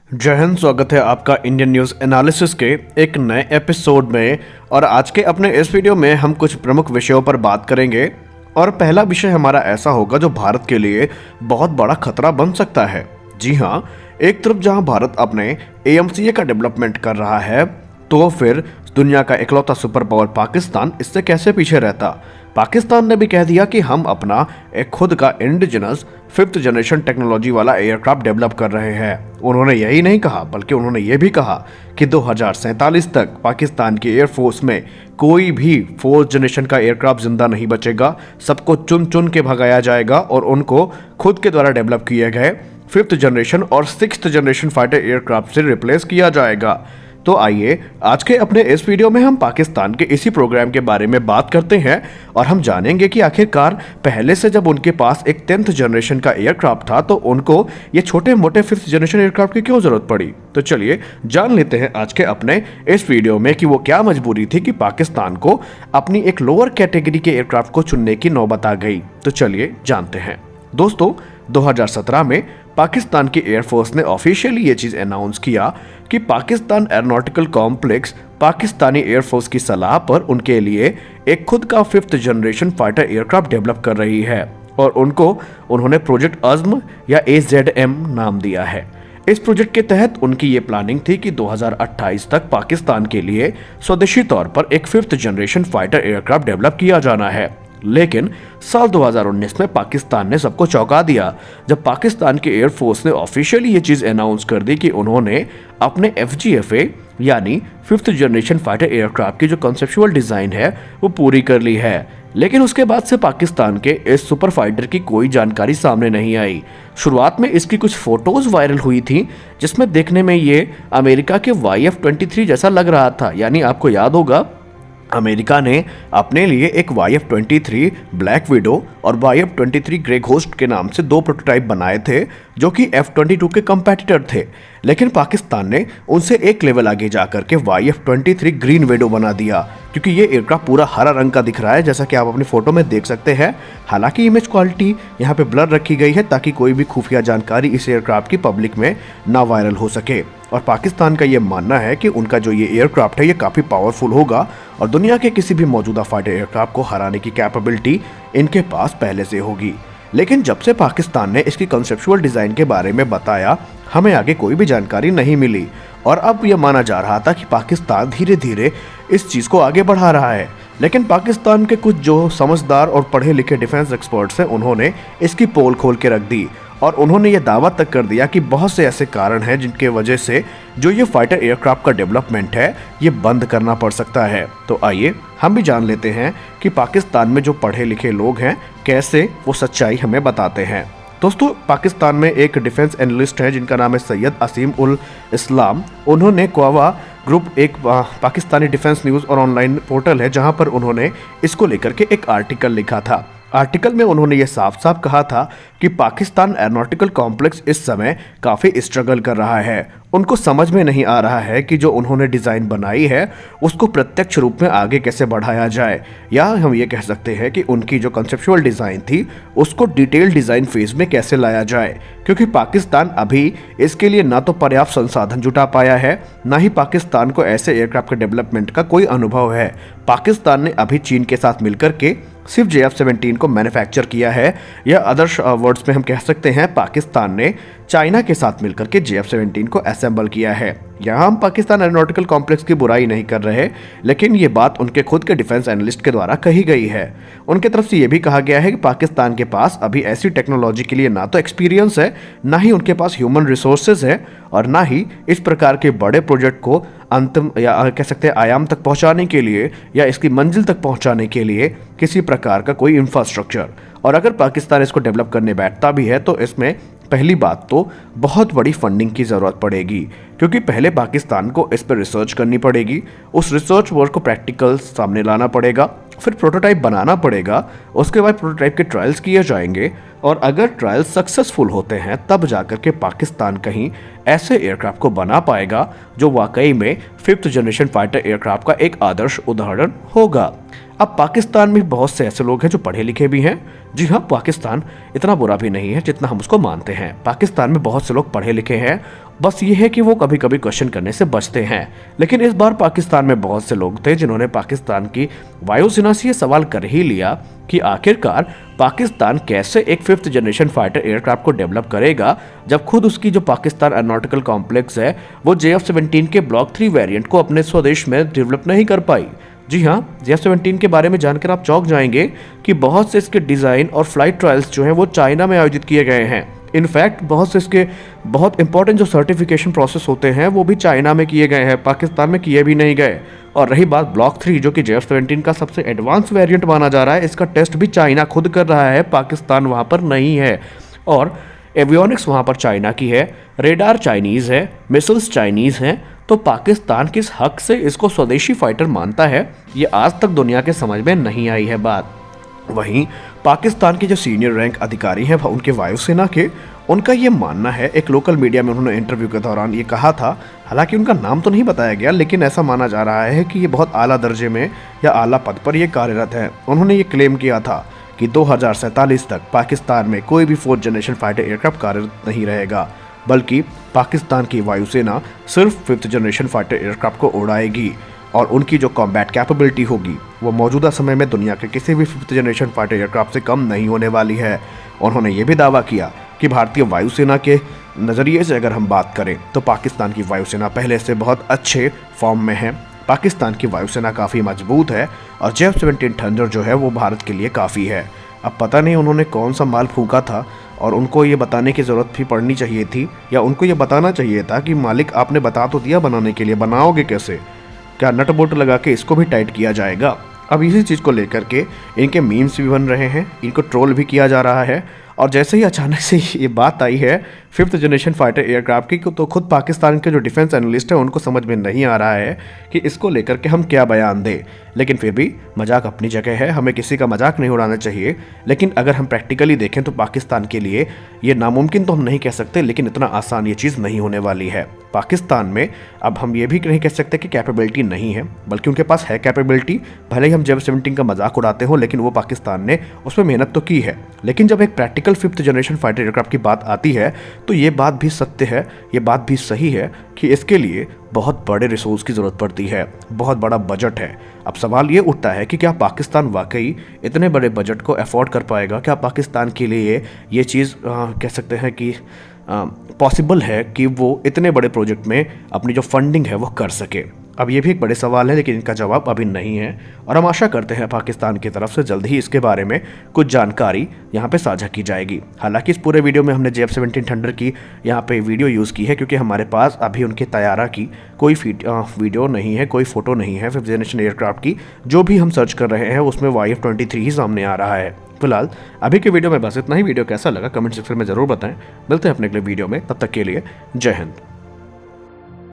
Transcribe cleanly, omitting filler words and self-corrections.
जय हिंद। स्वागत है आपका इंडियन न्यूज़ एनालिसिस के एक नए एपिसोड में। और आज के अपने इस वीडियो में हम कुछ प्रमुख विषयों पर बात करेंगे। और पहला विषय हमारा ऐसा होगा जो भारत के लिए बहुत बड़ा खतरा बन सकता है। जी हाँ, एक तरफ जहां भारत अपने AMCA का डेवलपमेंट कर रहा है, तो फिर दुनिया का इकलौता सुपर पावर पाकिस्तान इससे कैसे पीछे रहता। पाकिस्तान ने भी कह दिया कि हम अपना एक खुद का इंडिजिनस 5th जनरेशन टेक्नोलॉजी वाला एयरक्राफ्ट डेवलप कर रहे हैं। उन्होंने यही नहीं कहा, बल्कि उन्होंने ये भी कहा कि 2047 तक पाकिस्तान की एयरफोर्स में कोई भी 4th जनरेशन का एयरक्राफ्ट जिंदा नहीं बचेगा। सबको चुन चुन के भगाया जाएगा और उनको खुद के द्वारा डेवलप किए गए 5th जनरेशन और 6th जनरेशन फाइटर एयरक्राफ्ट से रिप्लेस किया जाएगा। तो आइए आज के अपने इस वीडियो में हम पाकिस्तान के इसी प्रोग्राम के बारे में बात करते हैं और हम जानेंगे कि आखिरकार पहले से जब उनके पास एक 10th जनरेशन का एयरक्राफ्ट था तो उनको ये छोटे मोटे 5th जनरेशन एयरक्राफ्ट की क्यों जरूरत पड़ी। तो चलिए जान लेते हैं आज के अपने इस वीडियो में कि वो क्या मजबूरी थी कि पाकिस्तान को अपनी एक लोअर कैटेगरी के एयरक्राफ्ट को चुनने की नौबत आ गई। तो चलिए जानते हैं। दोस्तों, 2017 में पाकिस्तान की एयरफोर्स ने ऑफिशियली ये चीज़ अनाउंस किया कि Pakistan aeronautical complex Pakistani air force की सलाह पर उनके लिए एक खुद का 5th generation fighter aircraft develop कर रही है और उन्होंने प्रोजेक्ट अज़्म या AZM नाम दिया है। इस प्रोजेक्ट के तहत उनकी ये प्लानिंग थी कि 2028 तक पाकिस्तान के लिए स्वदेशी तौर पर एक 5th generation fighter aircraft develop किया जाना है। लेकिन साल 2019 में पाकिस्तान ने सबको चौंका दिया जब पाकिस्तान के एयरफोर्स ने ऑफिशियली ये चीज़ अनाउंस कर दी कि उन्होंने अपने FGFA यानी 5th जनरेशन फाइटर एयरक्राफ्ट की जो कॉन्सेप्चुअल डिज़ाइन है वो पूरी कर ली है। लेकिन उसके बाद से पाकिस्तान के इस सुपर फाइटर की कोई जानकारी सामने नहीं आई। शुरुआत में इसकी कुछ फोटोज़ वायरल हुई थी जिसमें देखने में ये अमेरिका के YF-23 जैसा लग रहा था। यानी आपको याद होगा, अमेरिका ने अपने लिए एक YF-23 ब्लैक विडो और YF-23 ग्रे घोस्ट के नाम से 2 प्रोटोटाइप बनाए थे जो कि F-22 के कंपेटिटर थे। लेकिन पाकिस्तान ने उनसे एक लेवल आगे जाकर के YF-23 ग्रीन विडो बना दिया, क्योंकि ये एयरक्राफ्ट पूरा हरा रंग का दिख रहा है जैसा कि आप अपनी फोटो में देख सकते हैं। हालांकि इमेज क्वालिटी यहाँ पे ब्लर रखी गई है ताकि कोई भी खुफिया जानकारी इस एयरक्राफ्ट की पब्लिक में ना वायरल हो सके। और पाकिस्तान का ये मानना है कि उनका जो ये एयरक्राफ्ट है ये काफ़ी पावरफुल होगा और दुनिया के किसी भी मौजूदा फाइटर एयरक्राफ्ट को हराने की कैपेबिलिटी इनके पास पहले से होगी। लेकिन जब से पाकिस्तान ने इसकी कॉन्सेप्चुअल डिज़ाइन के बारे में बताया, हमें आगे कोई भी जानकारी नहीं मिली और अब यह माना जा रहा था कि पाकिस्तान धीरे धीरे इस चीज़ को आगे बढ़ा रहा है। लेकिन पाकिस्तान के कुछ जो समझदार और पढ़े लिखे डिफेंस एक्सपर्ट्स हैं, उन्होंने इसकी पोल खोल के रख दी और उन्होंने ये दावा तक कर दिया कि बहुत से ऐसे कारण हैं जिनके वजह से जो ये फाइटर एयरक्राफ्ट का डेवलपमेंट है ये बंद करना पड़ सकता है। तो आइए हम भी जान लेते हैं कि पाकिस्तान में जो पढ़े लिखे लोग हैं कैसे वो सच्चाई हमें बताते हैं। दोस्तों, पाकिस्तान में एक डिफेंस एनालिस्ट है जिनका नाम है सैयद असीम उल इस्लाम। उन्होंने क्वावा ग्रुप एक पाकिस्तानी डिफेंस न्यूज़ और ऑनलाइन पोर्टल है जहां पर उन्होंने इसको लेकर के एक आर्टिकल लिखा था। आर्टिकल में उन्होंने ये साफ साफ कहा था कि पाकिस्तान एरोनॉटिकल कॉम्प्लेक्स इस समय काफ़ी स्ट्रगल कर रहा है। उनको समझ में नहीं आ रहा है कि जो उन्होंने डिज़ाइन बनाई है उसको प्रत्यक्ष रूप में आगे कैसे बढ़ाया जाए, या हम ये कह सकते हैं कि उनकी जो कंसेप्चुअल डिज़ाइन थी उसको डिटेल डिज़ाइन फेज में कैसे लाया जाए। क्योंकि पाकिस्तान अभी इसके लिए ना तो पर्याप्त संसाधन जुटा पाया है, ना ही पाकिस्तान को ऐसे एयरक्राफ्ट के डेवलपमेंट का कोई अनुभव है। पाकिस्तान ने अभी चीन के साथ मिलकर के सिर्फ JF-17 को मैन्युफैक्चर किया है, या अदर्स वर्ड्स में हम कह सकते हैं पाकिस्तान ने चाइना के साथ मिलकर के JF-17 को असेंबल किया है। यहाँ हम पाकिस्तान एरोनॉटिकल कॉम्प्लेक्स की बुराई नहीं कर रहे, लेकिन ये बात उनके खुद के डिफेंस एनालिस्ट के द्वारा कही गई है। उनके तरफ से ये भी कहा गया है कि पाकिस्तान के पास अभी ऐसी टेक्नोलॉजी के लिए ना तो एक्सपीरियंस है, ना ही उनके पास ह्यूमन रिसोर्सेज है और ना ही इस प्रकार के बड़े प्रोजेक्ट को अंतिम या कह सकते हैं आयाम तक पहुंचाने के लिए या इसकी मंजिल तक पहुंचाने के लिए किसी प्रकार का कोई इंफ्रास्ट्रक्चर। और अगर पाकिस्तान इसको डेवलप करने बैठता भी है तो इसमें पहली बात तो बहुत बड़ी फंडिंग की ज़रूरत पड़ेगी, क्योंकि पहले पाकिस्तान को इस पर रिसर्च करनी पड़ेगी, उस रिसर्च वर्क को प्रैक्टिकल सामने लाना पड़ेगा, फिर प्रोटोटाइप बनाना पड़ेगा, उसके बाद प्रोटोटाइप के ट्रायल्स किए जाएंगे और अगर ट्रायल सक्सेसफुल होते हैं तब जाकर के पाकिस्तान कहीं ऐसे एयरक्राफ्ट को बना पाएगा जो वाकई में 5th जनरेशन फाइटर एयरक्राफ्ट का एक आदर्श उदाहरण होगा। अब पाकिस्तान में बहुत से ऐसे लोग हैं जो पढ़े लिखे भी हैं। जी हाँ, पाकिस्तान इतना बुरा भी नहीं है जितना हम उसको मानते हैं। पाकिस्तान में बहुत से लोग पढ़े लिखे हैं, बस ये है कि वो कभी कभी क्वेश्चन करने से बचते हैं। लेकिन इस बार पाकिस्तान में बहुत से लोग थे जिन्होंने पाकिस्तान की वायुसेना से ये सवाल कर ही लिया कि आखिरकार पाकिस्तान कैसे एक 5th जनरेशन फाइटर एयरक्राफ्ट को डेवलप करेगा, जब खुद उसकी जो पाकिस्तान एरोनॉटिकल कॉम्प्लेक्स है वो JF-17 के ब्लॉक 3 वेरिएंट को अपने स्वदेश में डेवलप नहीं कर पाई। जी हाँ, JF-17 के बारे में जानकर आप चौंक जाएंगे कि बहुत से इसके डिज़ाइन और फ्लाइट ट्रायल्स जो हैं वो चाइना में आयोजित किए गए हैं। इनफैक्ट बहुत से इसके बहुत इंपॉर्टेंट जो सर्टिफिकेशन प्रोसेस होते हैं वो भी चाइना में किए गए हैं, पाकिस्तान में किए भी नहीं गए। और रही बात ब्लॉक 3 जो कि JF-17 का सबसे एडवांस वेरिएंट माना जा रहा है, इसका टेस्ट भी चाइना खुद कर रहा है, पाकिस्तान वहाँ पर नहीं है। और एवियोनिक्स वहाँ पर चाइना की है, रेडार चाइनीज़ है, मिसाइल्स चाइनीज़ हैं। तो पाकिस्तान किस हक से इसको स्वदेशी फाइटर मानता है, ये आज तक दुनिया के समझ में नहीं आई है बात। वहीं पाकिस्तान के जो सीनियर रैंक अधिकारी हैं उनके वायुसेना के, उनका ये मानना है, एक लोकल मीडिया में उन्होंने इंटरव्यू के दौरान ये कहा था, हालांकि उनका नाम तो नहीं बताया गया, लेकिन ऐसा माना जा रहा है कि ये बहुत आला दर्जे में या आला पद पर ये कार्यरत है। उन्होंने ये क्लेम किया था कि 2047 तक पाकिस्तान में कोई भी 4th जनरेशन फाइटर एयरक्राफ्ट कार्यरत नहीं रहेगा, बल्कि पाकिस्तान की वायुसेना सिर्फ 5th जनरेशन फाइटर एयरक्राफ्ट को उड़ाएगी और उनकी जो कॉम्बैट कैपेबिलिटी होगी वो मौजूदा समय में दुनिया के किसी भी 5th जनरेशन फाइटर एयरक्राफ्ट से कम नहीं होने वाली है। उन्होंने ये भी दावा किया कि भारतीय वायुसेना के नज़रिए से अगर हम बात करें तो पाकिस्तान की वायुसेना पहले से बहुत अच्छे फॉर्म में है। पाकिस्तान की वायुसेना काफ़ी मजबूत है और JF-17 थंडर जो है वो भारत के लिए काफ़ी है। अब पता नहीं उन्होंने कौन सा माल फूंका था और उनको ये बताने की ज़रूरत भी पड़नी चाहिए थी, या उनको ये बताना चाहिए था कि मालिक आपने बता तो दिया बनाने के लिए, बनाओगे कैसे, क्या नट बोल्ट लगा के इसको भी टाइट किया जाएगा। अब इसी चीज़ को लेकर के इनके मीम्स भी बन रहे हैं, इनको ट्रोल भी किया जा रहा है। और जैसे ही अचानक से ये बात आई है 5th जनरेशन फाइटर एयरक्राफ्ट की, तो खुद पाकिस्तान के जो डिफेंस एनालिस्ट है उनको समझ में नहीं आ रहा है कि इसको लेकर के हम क्या बयान दें। लेकिन फिर भी मजाक अपनी जगह है, हमें किसी का मजाक नहीं उड़ाना चाहिए। लेकिन अगर हम प्रैक्टिकली देखें तो पाकिस्तान के लिए ये नामुमकिन तो हम नहीं कह सकते, लेकिन इतना आसान ये चीज़ नहीं होने वाली है। पाकिस्तान में अब हम ये भी नहीं कह सकते कि कैपेबिलिटी नहीं है, बल्कि उनके पास है कैपेबिलिटी। भले ही हम JF-17 का मजाक उड़ाते हो, लेकिन वो पाकिस्तान ने उसमें मेहनत तो की है। लेकिन जब एक practical 5th generation fighter aircraft की बात आती है तो ये बात भी सत्य है, ये बात भी सही है कि इसके लिए बहुत बड़े रिसोर्स की ज़रूरत पड़ती है, बहुत बड़ा बजट है। अब सवाल ये उठता है कि क्या पाकिस्तान वाकई इतने बड़े बजट को अफोर्ड कर पाएगा? क्या पाकिस्तान के लिए ये चीज़ कह सकते हैं कि पॉसिबल है कि वो इतने बड़े प्रोजेक्ट में अपनी जो फंडिंग है वो कर सके? अब ये भी एक बड़े सवाल है, लेकिन इनका जवाब अभी नहीं है और हम आशा करते हैं पाकिस्तान की तरफ से जल्द ही इसके बारे में कुछ जानकारी यहाँ पे साझा की जाएगी। हालांकि इस पूरे वीडियो में हमने JF-17 थंडर की यहाँ पे वीडियो यूज़ की है, क्योंकि हमारे पास अभी उनके तैयारा की कोई वीडियो नहीं है, कोई फोटो नहीं है 5th जनरेशन एयरक्राफ्ट की। जो भी हम सर्च कर रहे हैं उसमें YF-23 ही सामने आ रहा है। फिलहाल अभी के वीडियो में बस इतना ही। वीडियो कैसा लगा कमेंट सेक्शन में ज़रूर बताएं। मिलते हैं अपने अगले वीडियो में, तब तक के लिए जय हिंद।